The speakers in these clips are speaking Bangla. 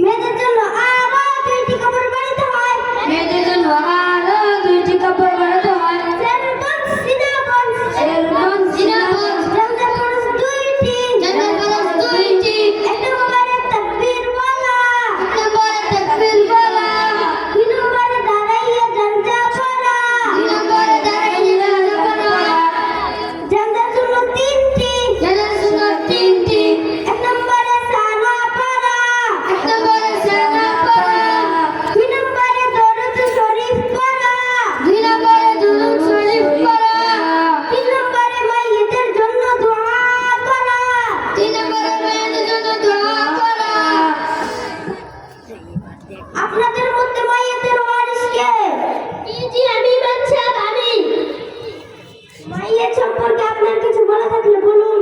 মেয়েদের জন্য আরো 2টি কাপড় বানাতে হয়। মেয়েদের জন্য আরো 2টি কাপড় বানাতে হয়। সেলবন সিনাবন সেলবন সিনাবন জমজম ফরজ 2টি জমজম ফরজ 2টি এক নম্বরে তাকবীর ওয়ালা এক নম্বরে তাকবীর ওয়ালা 2 নম্বরে দাঁড়াইয়া জানজা পড়া 2 নম্বরে দাঁড়াইয়া জানজা পড়া জানজার জন্য 3টি জানজার জন্য 3টি এক নম্বরে সানা পড়া এক নম্বরে সানা পড়া 2 নম্বরে দরুদ শরীফ পড়া 2 নম্বরে দুরূদ শরীফ পড়া 3 নম্বরে মাইয়িতের জন্য দোয়া করা 3 নম্বরে মায়েদের জন্য দোয়া করা। আপনাদের মধ্যে মাইয়িতের ওয়ারিস কে? জি আমি বাচ্চা আমি মাইয়িত সম্পর্কে আপনার কিছু বলা থাকলে বলুন।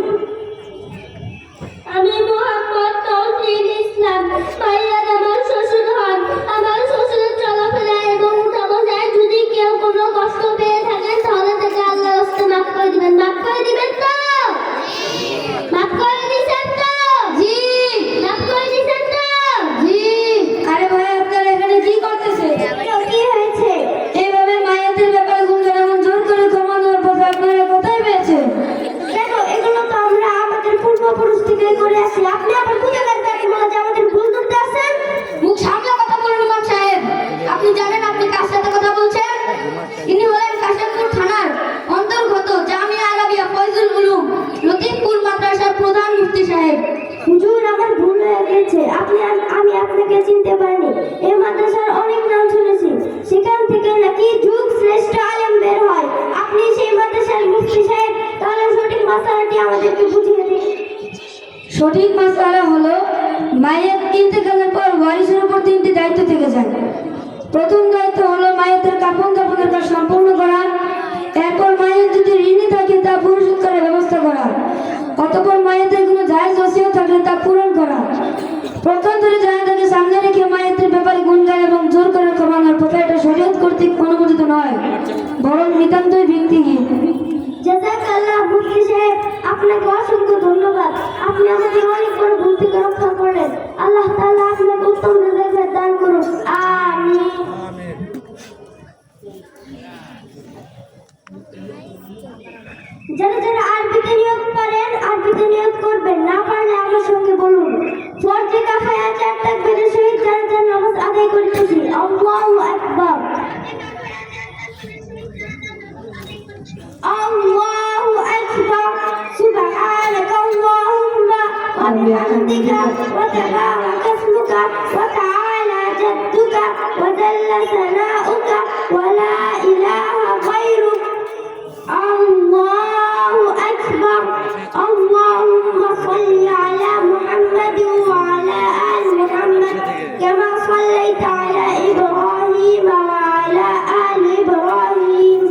আমি মোহাম্মদ তৌফিক ইসলাম। মাইয়াত আমার শ্বশুর হন। আমার শ্বশুরের চলাফেরা এবং উঠা বসায় যদি কেউ কোনো কষ্ট পেয়ে থাকেন তাহলে তাকে আল্লাহর রাস্তায় মাফ করে দিবেন। মাফ করে দিবেন তো? মাফ করে দিবেন তো? জি। মাফ করে দিবেন তো? জি। আরে ভাই আপনারা এখানে কি করতেছেন? কি হয়েছে? এইভাবে মায়াতের ব্যাপারে গুঞ্জন এমন জোর করে কমানোর কথা আপনারা কোথায় পেয়েছেন? কেন এগুলো তো আমরা আমাদের পূর্বপুরুষ থেকে করে আসি। আপনি আবার গুণাগার কাকে বলে যে আমাদের ভুল করতে আসেন? মুখ সামলে কথা বলুন ইমাম সাহেব। আপনি জানেন আপনি কার সাথে কথা বলছেন? ইনি হলেন কাশিমপুর থানার অন্তর্গত জামিয়া আরাবিয়া ফয়জুল উলুম লতিফপুর মাদ্রাসার প্রধান মুফতি সাহেব। হুজুর আমার ভুল হয়ে গেছে। আমি আপনাকে চিনতে পারিনি। এই মাদ্রাসার অনেক নাম শুনেছি। সেখান থেকে নাকি যুগ শ্রেষ্ঠ আলেম বের হয়। আপনি সেই মাদ্রাসার মুফতি সাহেব, তাহলে সঠিক মাসালাটি আমাদেরকে বুঝিয়ে দিন। সঠিক মাসআলা হলো মায়ের ইন্তেকালের পর ওয়ারিসের উপর 3টি দায়িত্ব থেকে যায়। প্রথম দায়িত্ব হলো মায়ের কাফনের কাজ সম্পূর্ণ করা। এরপর মায়ের যদি ঋণী থাকে তা পরিশোধ করার ব্যবস্থা করা। অতঃপর মায়ের কোনো জায়েজ ওসিয়ত থাকলে তা পূরণ করা। পক্ষান্তরে জানাজাকে সামনে রেখে মায়ের ব্যাপারে গুণগান এবং জোর করে কমানোর কথা এটা শরীয়ত কর্তৃক অনুমোদিত নয়, বরং নিতান্তই ভিত্তিহীন। জাযাকাল্লাহ মুফতি সাহেব, আপনাকে অসংখ্য ধন্যবাদ। আপনি আমাদের অনেক বড় ভুল থেকে রক্ষা করলেন। আল্লাহ তাআলা আপনাকে উত্তম রেজাল্ট দান করুন। আমিন। যারা যারা আরবিতে নিয়ত পারেন আরবিতে নিয়ত করবেন, না পারলে আমার সঙ্গে বলুন। ফরজে কাফায়া 4 তাকবীরের সহিত জানাজার নামাজ আদায় করিতেছি। আল্লাহু আকবার। الله أكبر سبحانك اللهم وبحمدك وتبارك اسمك وتعالى جدك وجل ثناؤك ولا إله غيرك الله أكبر اللهم صل على محمد وعلى آل محمد كما صليت على إبراهيم وعلى آل إبراهيم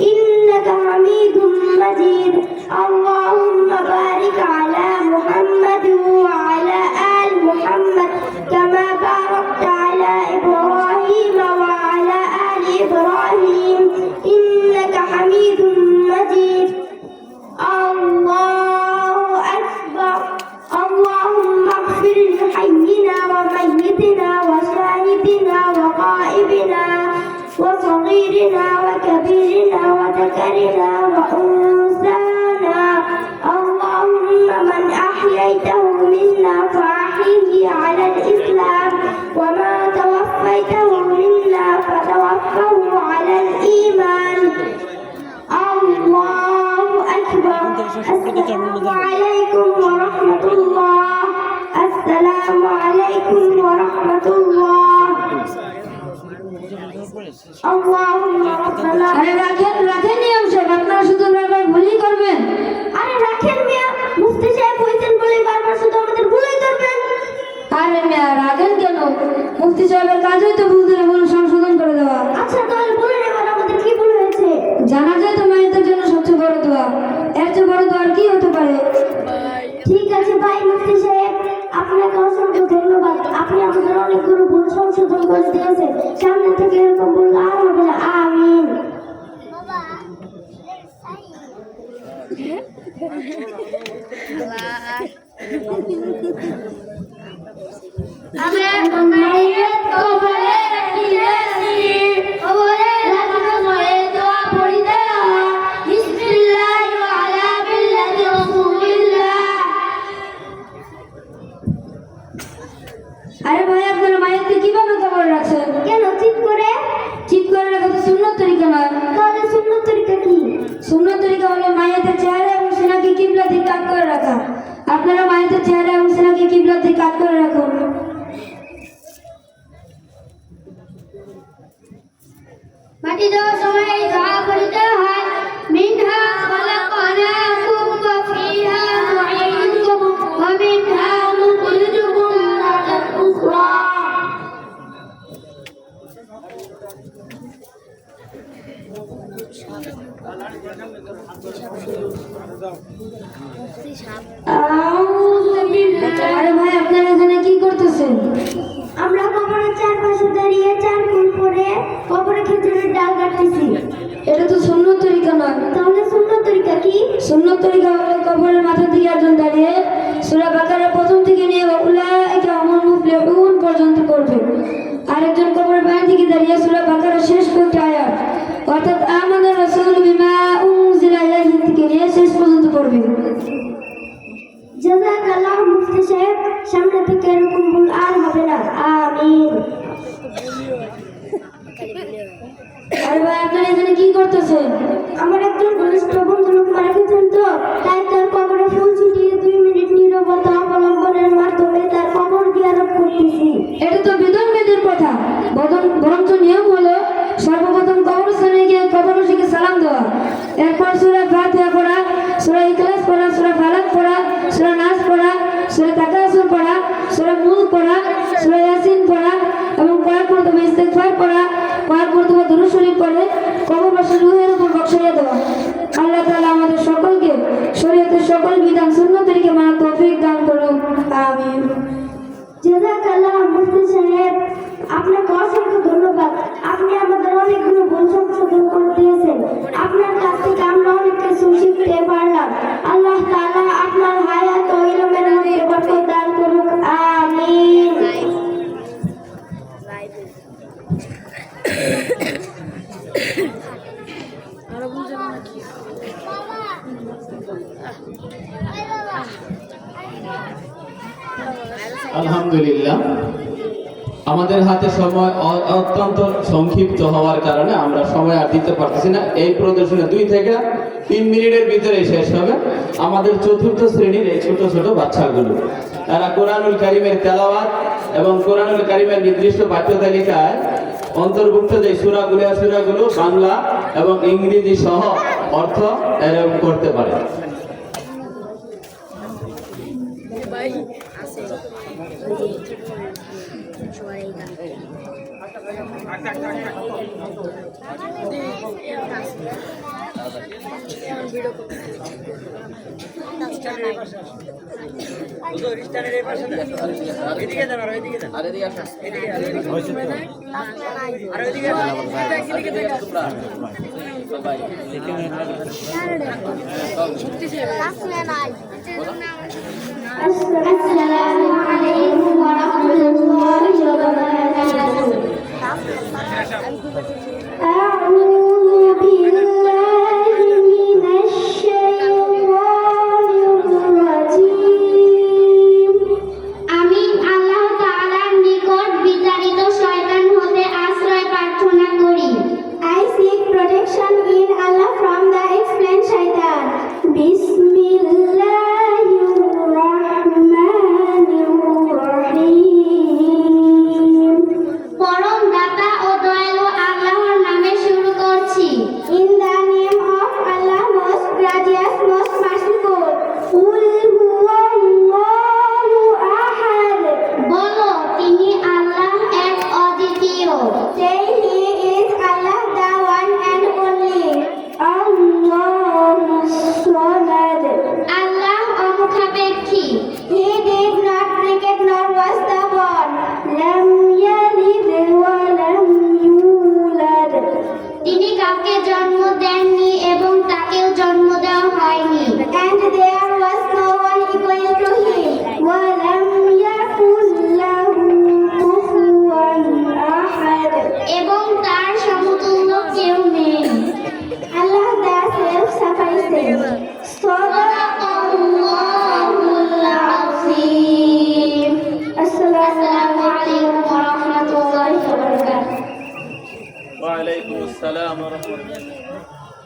إنك حميد مجيد اللهم بارك على محمد وعلى آل محمد كما باركت على إبراهيم وعلى آل إبراهيم إنك حميد مجيد الله أكبر اللهم اغفر لحينا وميتنا وشاهدنا وغائبنا وصغيرنا وكبيرنا وذكرنا وأنثانا اللهم من أحييته منا فأحيه على الإسلام وما توفيته منا فتوفه على الإيمان الله أكبر السلام عليكم ورحمة الله السلام عليكم ورحمة الله اللهم ربنا আরে রাখেন নিয়ম সাহেব, আপনারা শুধু বারবার ভুলই করবেন। আরে রাখেন মিয়া, মুফতি সাহেব হইছেন বলে বারবার শুধু আমাদের ভুলই করবেন। আরে মিয়া রাখেন কেন? মুফতি সাহেবের কাজই তো ভুল ধরে ভুল সংশোধন করে দেওয়া। আচ্ছা তাহলে বলে নেবেন আমাদের কি ভুল হয়েছে। জানা যায় তো মায়েদের জন্য সবচেয়ে বড় দোয়া, এর চেয়ে বড় দোয়া আর কি হতে পারে? ঠিক আছে ভাই মুফতি সাহেব, আপনাকে অসংখ্য ধন্যবাদ। আপনি আমাদের অনেকগুলো ভুল সংশোধন করে দিয়েছেন। সামনে থেকে এরকম ভুল আর হবে না। আমিন। Allah. আরে ভাই আপনারা মায়েরকে কিভাবে কবর রাখছেন? কেন চিৎ করে? চিৎ করে রাখা তো সুন্নত তরিকা নয়। তাহলে সুন্নত তরিকা কি? সুন্নত তরিকা হলো মায়েদের চেহারা এবং সিনাকে কিবলা দিকে কাট করে রাখা। আপনারা মায়েদের চেহারা এবং সিনাকে কিবলা দিকে কাট করে রাখুন। মাটি দেওয়ার সময় এই দোয়া পড়তে হয়, মিনহা খালাকনাকুম ওয়া ফিহা নুঈদুকুম ওয়া মিনহা নুখরিজুকুম তারাতান উখরা। আরে ভাই আপনারা এখানে কি করতেছেন? আমরা কবরের চারপাশে দাঁড়িয়ে চারকুল পরে কবরে খেজুরের ডাল কাটতেছি। এটা তো সুন্নত তরিকা নয়। তাহলে সুন্নত তরিকা কি? সুন্নত তরিকা হলো কবরের মাথা থেকে একজন দাঁড়িয়ে সূরা বাকারা প্রথম থেকে নিয়ে উলাইকা হুমুল মুফলিহুন পর্যন্ত পড়বে। আরেকজন কবরের বাম দিকে দাঁড়িয়ে সূরা বাকারা শেষ কয়েকটি আয়াত অর্থাৎ আমানার রাসূল বিমা উনজিলা ইলাইহি থেকে নিয়ে শেষ পর্যন্ত পড়বে। জাযাকাল্লাহ মুফতি সাহেব, সামনে থেকে এরকম ভুল আর হবে না, আমিন। আরে ভাই আপনারা এখানে কি করতেছেন? আমার একজন ঘনিষ্ঠ বন্ধু লোক মারা গেছেন, তো তাই তার কবরে ফুল ছিটিয়ে 2 মিনিট নীরবতা অবলম্বনের মাধ্যমে তার কবর জিয়ারত করতেছি। এটা তো বিধর্মীদের কথা। বরঞ্চ নিয়ম হলো সর্বপ্রথম কবরস্থানে গিয়ে কবরবাসীকে সালাম দেওয়া, এরপর সূরা ফাতিহা পড়া, সূরা ইখলাস পড়া, সূরা ফালাক পড়া, সূরা নাস পড়া, সূরা তাকাসুর পড়া, সূরা মুলক পড়া, সূরা ইয়াসিন পড়া এবং কয়েক মর্তবা ইস্তিগফার পড়া, কয়েক মর্তবা দুরূদ শরীফ পড়ে কবরবাসীর রূহের উপর বকশিয়ে দেওয়া। আল্লাহ তাআলা আমাদের সকলকে শরীয়তের সকল বিধান সুন্নাত তরিকা মানার তৌফিক দান করুন, আমিন। জাযাকাল্লাহ মুফতি সাহেব, আপনাকে অসংখ্য ধন্যবাদ। আপনি আমাদের অনেকগুলো ভুল সংশোধন করে দিয়েছেন। আপনার কাছ থেকে আমরা অনেক কিছু শিখতে পারলাম। আল্লাহ তাআলা আপনার হায়াত ও ইলমের মধ্যে বরকত দান করুক, আমিন। আলহামদুলিল্লাহ, আমাদের হাতে সময় অত্যন্ত সংক্ষিপ্ত হওয়ার কারণে আমরা সময় আর দিতে পারতেছি না। এই প্রদর্শনী 2 থেকে 3 মিনিটের ভিতরে শেষ হবে। আমাদের চতুর্থ শ্রেণীর এই ছোট ছোট বাচ্চাগুলো তারা কোরআনুল কারীমের তেলাওয়াত এবং কোরআনুল কারীমের নির্দিষ্ট পাঠ্য তালিকায় অন্তর্ভুক্ত যে সূরাগুলো বাংলা এবং ইংরেজি সহ অর্থ এরকম করতে পারে। আসসালামু আলাইকুম ওয়া রাহমাতুল্লাহি ওয়া বারাকাতুহু। আউযু বিল্লাহি মিনাশ শাইতানির রাজীম। আমি আল্লাহ তাআলার নিকট বিতাড়িত শয়তান হতে আশ্রয় প্রার্থনা করি। I seek protection in Allah from the explained shaitan. Bismillahirrahmanirrahim. আসসালাম ওয়া রাহমাতুল্লাহ।